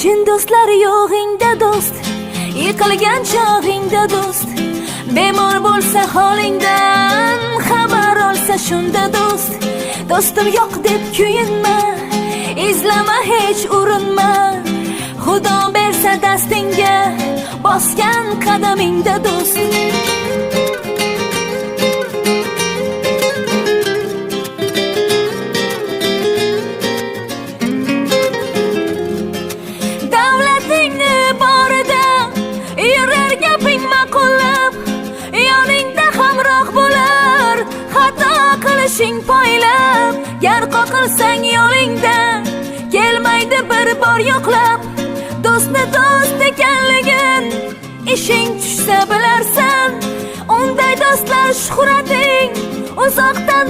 Chin do'stlar yo'g'ingda do'st, yiqilgan chog'ingda do'st, bemor bo'lsa holingdan xabar olsa shunda do'st. Do'stim yo'q deb kuyinma, izlama hech urinma, Xudo bersa dastingga bosgan qadamingda do'st. Davlatingni borida yurar gaping ma'qullab, yoningda hamroh bo'lar xato qilishing poylab. Gar qoqilsang yo'lingda kelmaydi bir bor yo'qlab, do'stni do'st ekanligin ishing tushsa bilarsan. Unday do'stlar shuhrating uzoqdan